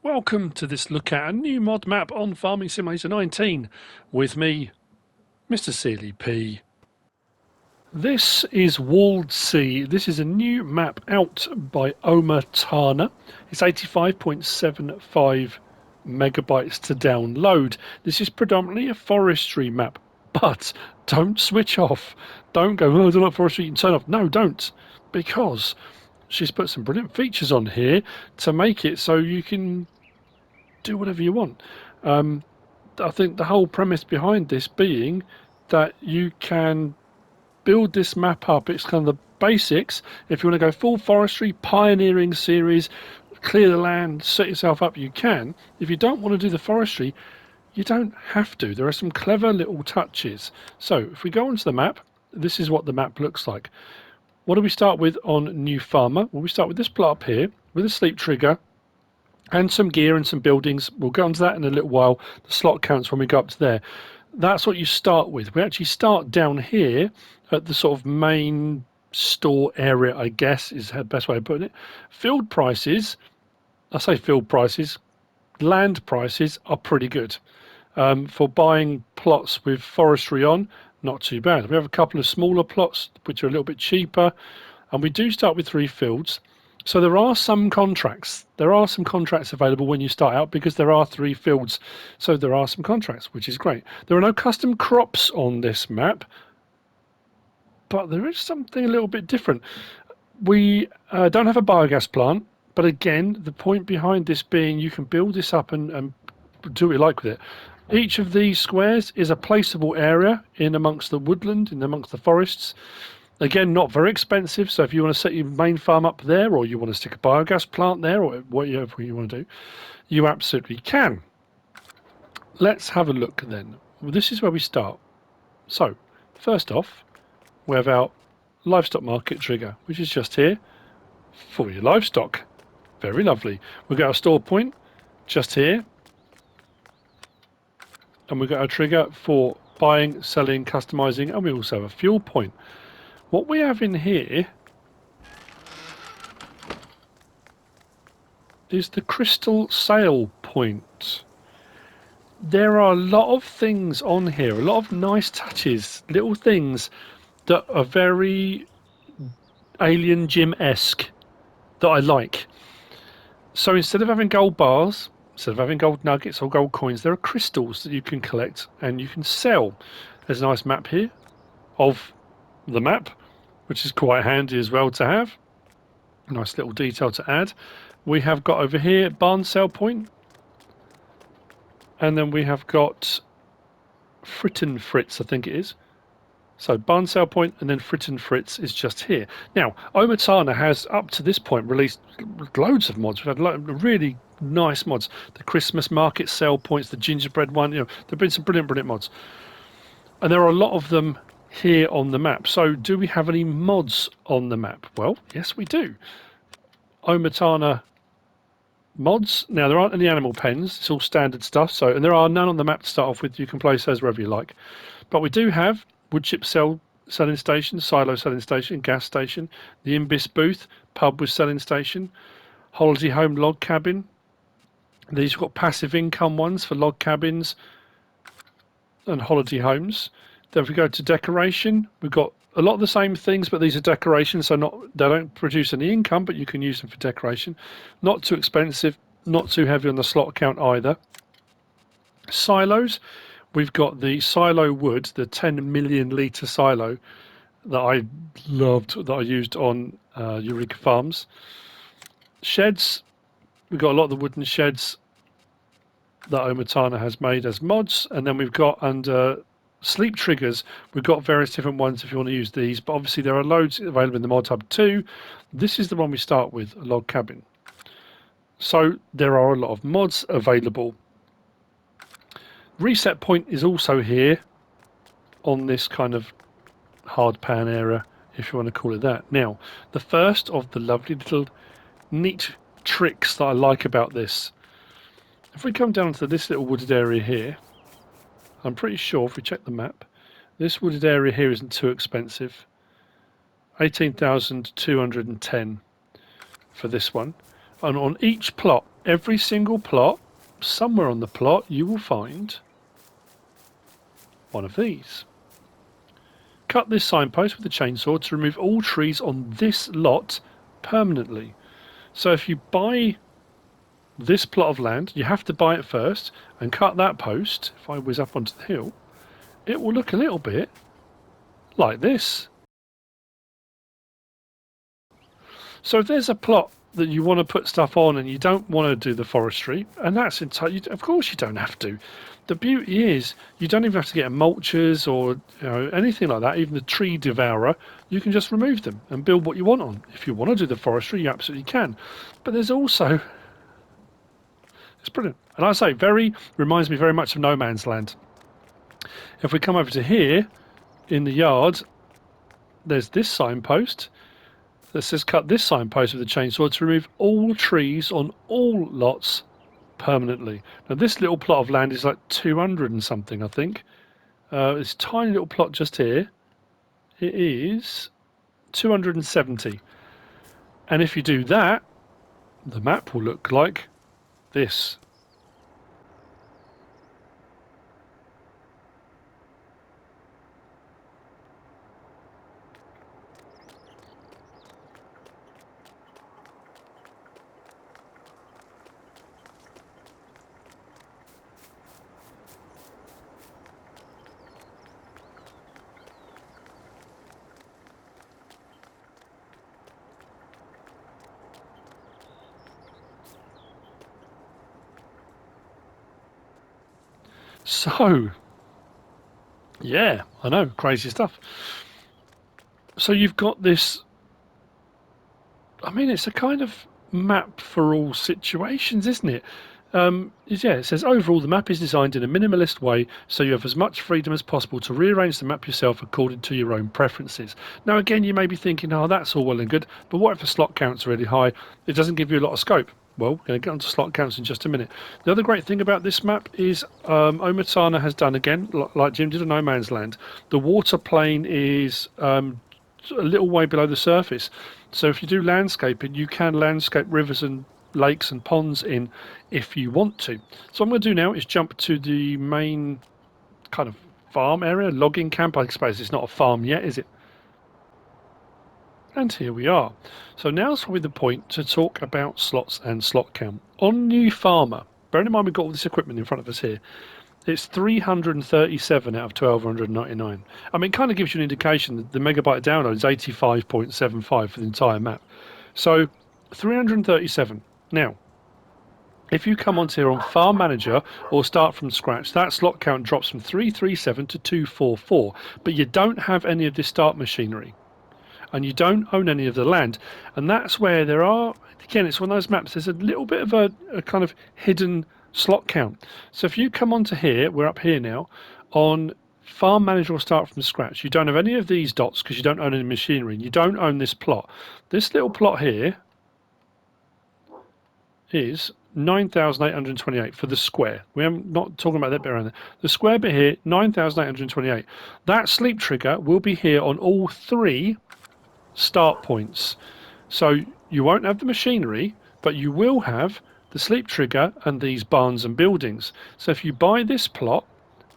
Welcome to this look at a new mod map on Farming Simulator 19 with me, MrSealyp. This is WALDSEE. This is a new map out by Oma Tana. It's 85.75 megabytes to download. This is predominantly a forestry map, but don't switch off. Don't go, oh, I don't like forestry, you can turn off. No, don't, because she's put some brilliant features on here to make it so you can do whatever you want. I think the whole premise behind this being that you can build this map up. It's kind of the basics. If you want to go full forestry, pioneering series, clear the land, set yourself up, you can. If you don't want to do the forestry, you don't have to. There are some clever little touches. So if we go onto the map, this is what the map looks like. What do we start with on New Farmer? Well, we start with this plot up here with a sleep trigger and some gear and some buildings. We'll go on to that in a little while. The slot counts when we go up to there. That's what you start with. We actually start down here at the sort of main store area, I guess is the best way of putting it. Field prices, I say field prices, land prices are pretty good. For buying plots with forestry on, not too bad. We have a couple of smaller plots which are a little bit cheaper, and we do start with 3 fields. So there are some contracts. There are some contracts available when you start out because there are 3 fields. So there are some contracts, which is great. There are no custom crops on this map, but there is something a little bit different. We don't have a biogas plant, but again, the point behind this being you can build this up and do what you like with it. Each of these squares is a placeable area in amongst the woodland, in amongst the forests. Again, not very expensive, so if you want to set your main farm up there, or you want to stick a biogas plant there, or whatever you want to do, you absolutely can. Let's have a look then. Well, this is where we start. So, first off, we have our livestock market trigger, which is just here for your livestock. Very lovely. We've got our store point just here, and we've got our trigger for buying, selling, customizing, and we also have a fuel point. What we have in here is the crystal sale point. There are a lot of things on here, a lot of nice touches, little things that are very Alien Gym-esque that I like. So instead of having gold bars, instead of having gold nuggets or gold coins, there are crystals that you can collect and you can sell. There's a nice map here of the map, which is quite handy as well to have. A nice little detail to add. We have got over here barn sale point, and then we have got Fritten Fritz, I think it is. So barn sale point and then Fritten Fritz is just here. Now, Oma Tana has up to this point released loads of mods. We've had really nice mods. The Christmas market sale points, the gingerbread one. You know, there've been some brilliant mods, and there are a lot of them here on the map. So do we have any mods on the map? Well, yes, we do. Oma Tana mods. Now, there aren't any animal pens. It's all standard stuff. So, and there are none on the map to start off with. You can place those wherever you like. But we do have wood chip selling station, silo selling station, gas station, the Imbis booth, pub with selling station, holiday home log cabin. These have got passive income ones for log cabins and holiday homes. Then if we go to decoration, we've got a lot of the same things, but these are decorations, so they don't produce any income, but you can use them for decoration. Not too expensive, not too heavy on the slot count either. Silos, we've got the silo wood, the 10 million litre silo that I loved, that I used on Eureka Farms. Sheds, we've got a lot of the wooden sheds that Oma Tana has made as mods, and then we've got under sleep triggers, we've got various different ones if you want to use these, but obviously there are loads available in the mod hub too. This is the one we start with, a log cabin. So there are a lot of mods available. Reset point is also here on this kind of hard pan area, if you want to call it that. Now, the first of the lovely little neat tricks that I like about this, if we come down to this little wooded area here, I'm pretty sure if we check the map, this wooded area here isn't too expensive. 18,210 for this one. And on each plot, every single plot, somewhere on the plot, you will find one of these. Cut this signpost with a chainsaw to remove all trees on this lot permanently. So if you buy this plot of land, you have to buy it first and cut that post. If I whiz up onto the hill, it will look a little bit like this. So if there's a plot that you want to put stuff on and you don't want to do the forestry, and that's entirely, of course you don't have to. The beauty is you don't even have to get mulchers or anything like that, even the tree devourer. You can just remove them and build what you want on. If you want to do the forestry, you absolutely can. But there's also, it's brilliant. And I say, reminds me very much of No Man's Land. If we come over to here, in the yard, there's this signpost that says cut this signpost with a chainsaw to remove all trees on all lots permanently. Now this little plot of land is like 200 and something, I think. This tiny little plot just here, it is 270. And if you do that, the map will look like this. So, yeah, I know, crazy stuff. So you've got this, I mean, it's a kind of map for all situations, isn't it? Yeah, it says overall the map is designed in a minimalist way so you have as much freedom as possible to rearrange the map yourself according to your own preferences. Now again, you may be thinking, oh, that's all well and good, but what if the slot count's really high? It doesn't give you a lot of scope. Well, we're going to get onto slot counts in just a minute. The other great thing about this map is Oma Tana has done, again, like Jim did on No Man's Land, the water plane is a little way below the surface. So if you do landscaping, you can landscape rivers and lakes and ponds in if you want to. So what I'm going to do now is jump to the main kind of farm area, logging camp. I suppose it's not a farm yet, is it? And here we are. So now's probably the point to talk about slots and slot count. On New Farmer, bearing in mind we've got all this equipment in front of us here, it's 337 out of 1299. I mean, it kind of gives you an indication that the megabyte download is 85.75 for the entire map. So 337. Now, if you come onto here on Farm Manager or start from scratch, that slot count drops from 337 to 244, but you don't have any of this start machinery. And you don't own any of the land. And that's where there are, again, it's one of those maps, there's a little bit of a kind of hidden slot count. So if you come onto here, we're up here now, on Farm Manager or Start from Scratch, you don't have any of these dots because you don't own any machinery. You don't own this plot. This little plot here is 9,828 for the square. We're not talking about that bit around there. The square bit here, 9,828. That sleep trigger will be here on all three start points. So you won't have the machinery, but you will have the sleep trigger and these barns and buildings. So if you buy this plot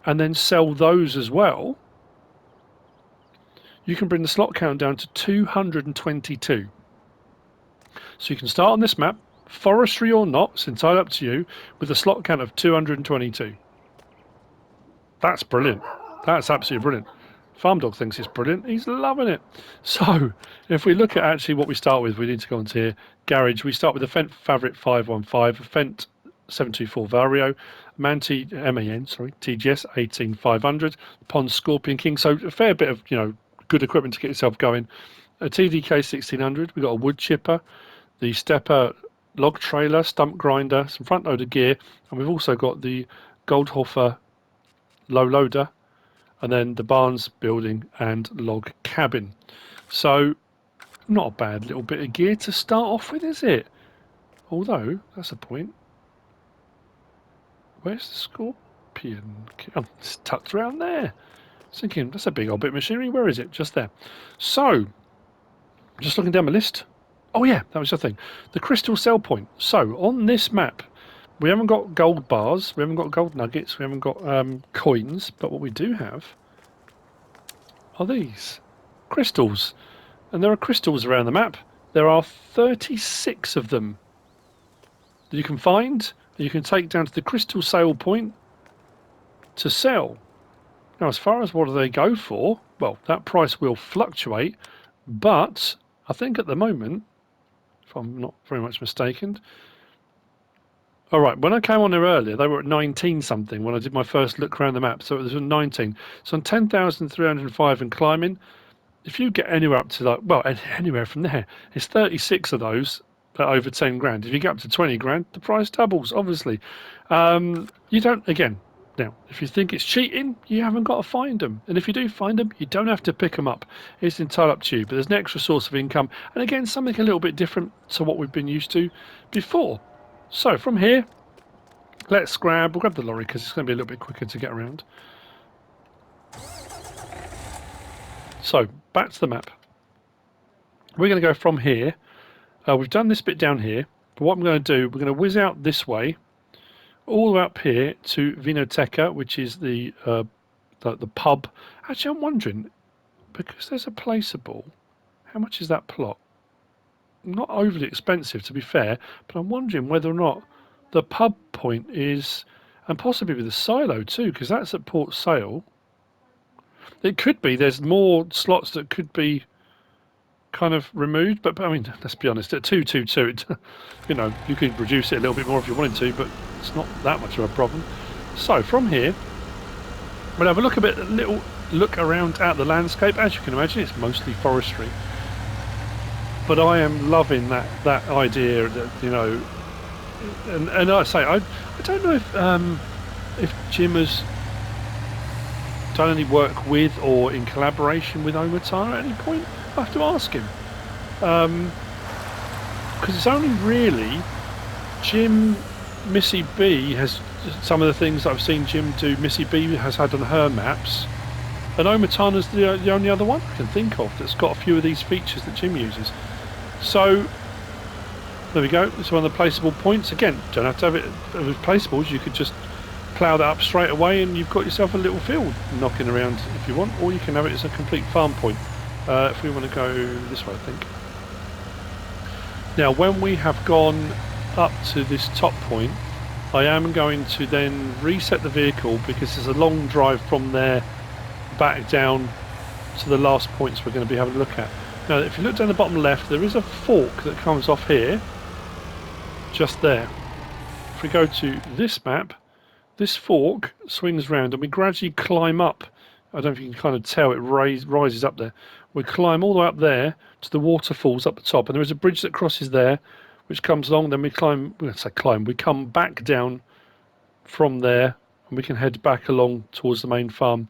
and then sell those as well, you can bring the slot count down to 222. So you can start on this map, forestry or not, it's entirely up to you, with a slot count of 222. That's brilliant. That's absolutely brilliant. Farm Dog thinks it's brilliant. He's loving it. So, if we look at actually what we start with, we need to go into here. Garage. We start with a Fendt Fabric 515, a Fendt 724 Vario, MAN TGS 18500, Pond Scorpion King. So a fair bit of good equipment to get yourself going. A TDK 1600. We've got a wood chipper, the stepper log trailer, stump grinder, some front loader gear, and we've also got the Goldhofer low loader, and then the barns, building and log cabin. So not a bad little bit of gear to start off with, is it? Although, that's a point. Where's the Scorpion? Oh, it's tucked around there. Thinking, that's a big old bit of machinery. Where is it? Just there. So, just looking down my list. Oh yeah, that was the thing. The crystal sell point. So on this map, we haven't got gold bars, we haven't got gold nuggets, we haven't got coins, but what we do have are these crystals. And there are crystals around the map. There are 36 of them that you can find, that you can take down to the crystal sale point to sell. Now, as far as what do they go for, well, that price will fluctuate, but I think at the moment, if I'm not very much mistaken, all right, when I came on there earlier, they were at 19 something when I did my first look around the map, so it was at 19. So on 10,305 and climbing, if you get anywhere up to like, well, anywhere from there, it's 36 of those at over 10 grand. If you get up to 20 grand, the price doubles, obviously. You don't, again, now, if you think it's cheating, you haven't got to find them. And if you do find them, you don't have to pick them up. It's entirely up to you. But there's an extra source of income. And again, something a little bit different to what we've been used to before. So from here, we'll grab the lorry because it's going to be a little bit quicker to get around. So back to the map. We're going to go from here. We've done this bit down here, but what I'm going to do, we're going to whiz out this way, all the way up here to Vinoteca, which is the pub. Actually, I'm wondering, because there's a placeable, how much is that plot? Not overly expensive, to be fair, but I'm wondering whether or not the pub point is, and possibly with the silo too, because that's at Port Sale. It could be there's more slots that could be kind of removed, but I mean, let's be honest, at 222, you know, you could reduce it a little bit more if you wanted to, but it's not that much of a problem. So from here, we'll have a little look around at the landscape. As you can imagine, it's mostly forestry, but I am loving that idea that, you know, and I say I don't know if Jim has done any work with or in collaboration with Oma Tana at any point. I have to ask him, because it's only really Jim. Missy B has some of the things that I've seen Jim do. Missy B has had on her maps, and Oma Tana's the only other one I can think of that's got a few of these features that Jim uses. So there we go. It's one of the placeable points. Again, don't have to have it with placeables. You could just plough that up straight away, and you've got yourself a little field knocking around if you want, or you can have it as a complete farm point. If we want to go this way, I think. Now, when we have gone up to this top point, I am going to then reset the vehicle because there's a long drive from there back down to the last points we're going to be having a look at. Now, if you look down the bottom left, there is a fork that comes off here, just there. If we go to this map, this fork swings round and we gradually climb up. I don't know if you can kind of tell, it rises up there. We climb all the way up there to the waterfalls up the top, and there is a bridge that crosses there, which comes along. Then we climb, we come back down from there, and we can head back along towards the main farm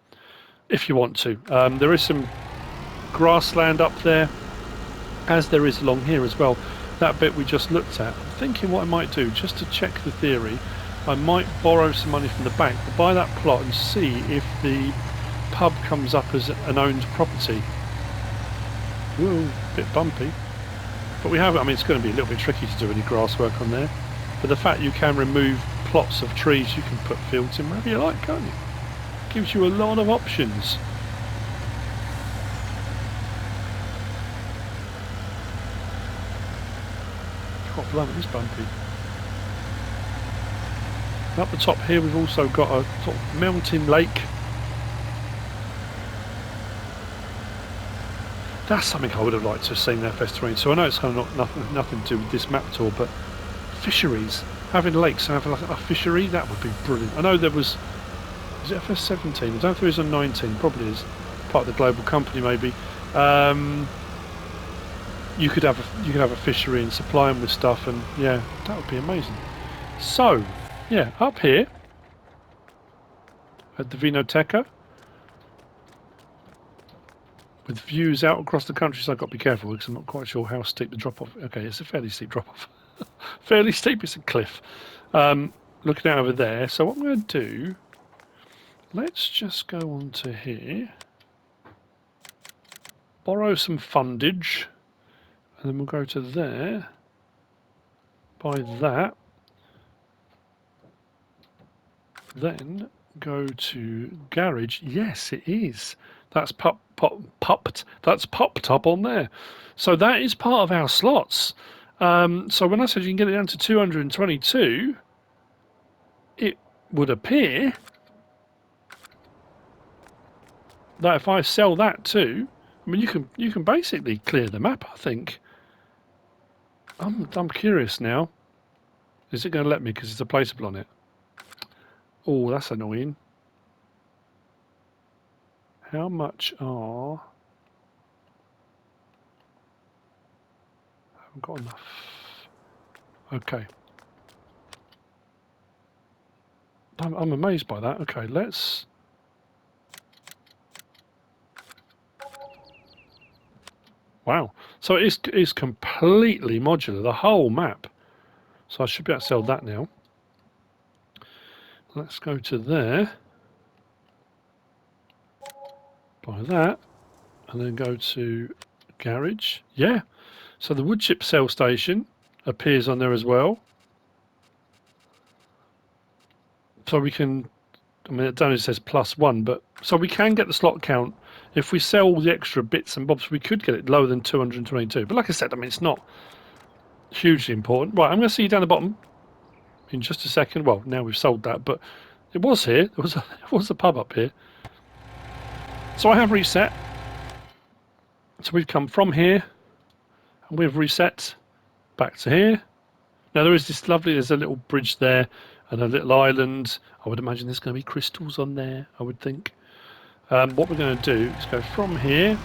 if you want to. There is some grassland up there, as there is along here as well. That bit we just looked at. I'm thinking what I might do, just to check the theory, I might borrow some money from the bank to buy that plot and see if the pub comes up as an owned property. Whoa, bit bumpy. But we have, I mean, it's going to be a little bit tricky to do any grass work on there. But the fact you can remove plots of trees, you can put fields in wherever you like, can't you? Gives you a lot of options. God, blimey, it's bumpy. And up the top here, we've also got a sort of mountain lake. That's something I would have liked to have seen in FS19. So I know it's kind of nothing to do with this map tour, but fisheries, having lakes and having like a fishery, that would be brilliant. I know there was, is it FS17? I don't know if there is on 19. Probably is part of the global company, maybe. You could have a fishery and supply them with stuff, and yeah, that would be amazing. So yeah, up here at the Vinoteca, with views out across the countryside. I've got to be careful because I'm not quite sure how steep the drop off. Okay, it's a fairly steep drop off. Fairly steep, it's a cliff. Looking out over there. So what I'm going to do, let's just go on to here, borrow some fundage, And then we'll go to there. Buy that. Then go to garage. Yes, it is. That's popped. That's popped up on there. So that is part of our slots. So when I said you can get it down to 222, it would appear that if I sell that too, I mean you can basically clear the map. I think. I'm curious now. Is it going to let me because it's a placeable on it? Oh, that's annoying. How much are... I haven't got enough. Okay. I'm amazed by that. Okay, let's... Wow. So it is completely modular, the whole map. So I should be able to sell that now. Let's go to there. Buy that. And then go to garage. Yeah. So the wood chip cell station appears on there as well. So we can... I mean, it only says +1, but... So we can get the slot count. If we sell all the extra bits and bobs, we could get it lower than 222. But like I said, I mean, it's not hugely important. Right, I'm going to see you down the bottom in just a second. Well, now we've sold that, but it was here. There was a pub up here. So I have reset. So we've come from here, and we've reset back to here. Now there is this lovely, there's a little bridge there, and a little island. I would imagine there's going to be crystals on there, I would think. What we're going to do is go from here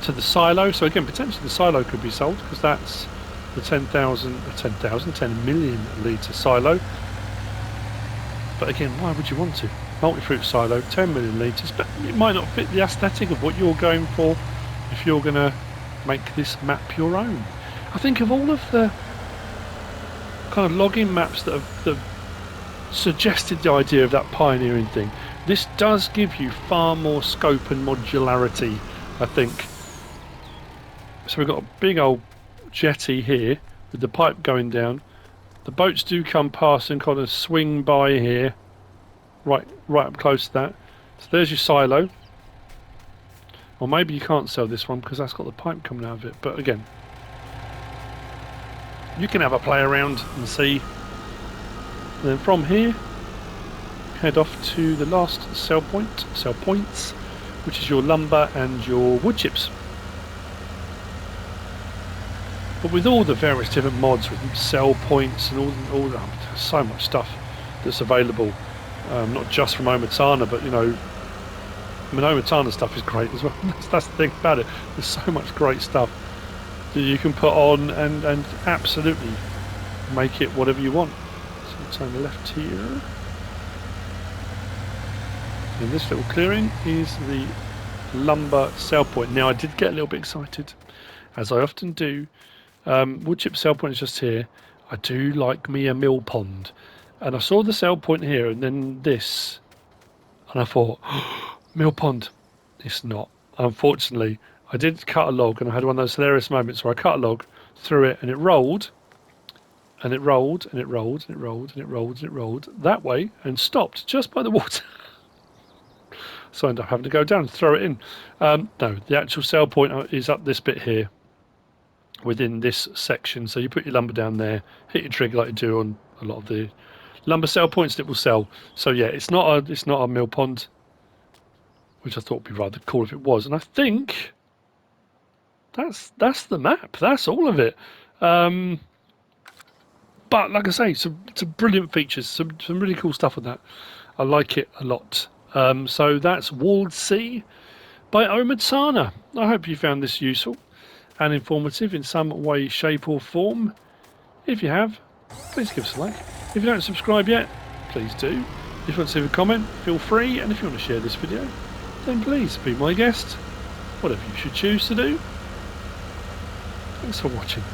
to the silo. So again, potentially the silo could be sold because that's the 10 million litre silo. But again, why would you want to? Multi-fruit silo, 10 million litres, but it might not fit the aesthetic of what you're going for if you're going to make this map your own. I think of all of the kind of login maps that have suggested the idea of that pioneering thing, this does give you far more scope and modularity, I think. So we've got a big old jetty here with the pipe going down. The boats do come past and kind of swing by here, right up close to that. So there's your silo. Or maybe you can't sell this one because that's got the pipe coming out of it. But again, you can have a play around and see. And then from here, head off to the last sell points, which is your lumber and your wood chips. But with all the various different mods with sell points and all there's so much stuff that's available, not just from Oma Tana, but you know, I mean, Oma Tana stuff is great as well. That's the thing about it. There's so much great stuff that you can put on and absolutely make it whatever you want. So we'll turn the left here. And this little clearing is the lumber sell point. Now I did get a little bit excited, as I often do. Wood chip sell point is just here. I do like me a mill pond, and I saw the sell point here and then this, and I thought, oh, mill pond. It's not. Unfortunately, I did cut a log, and I had one of those hilarious moments where I cut a log, threw it, and it rolled, and it rolled, and it rolled, and it rolled, and it rolled, and it rolled that way, and stopped just by the water. So I ended up having to go down and throw it in. No, the actual sell point is up this bit here, within this section. So you put your lumber down there, hit your trigger like you do on a lot of the lumber sell points that will sell. So yeah, it's not a mill pond, which I thought would be rather cool if it was. And I think that's the map. That's all of it. But like I say, some brilliant features, some really cool stuff on that. I like it a lot. So that's WALDSEE by Oma Tana. I hope you found this useful and informative in some way, shape or form. If you have, please give us a like. If you don't subscribe yet, please do. If you want to leave a comment, feel free. And if you want to share this video, then please be my guest. Whatever you should choose to do. Thanks for watching.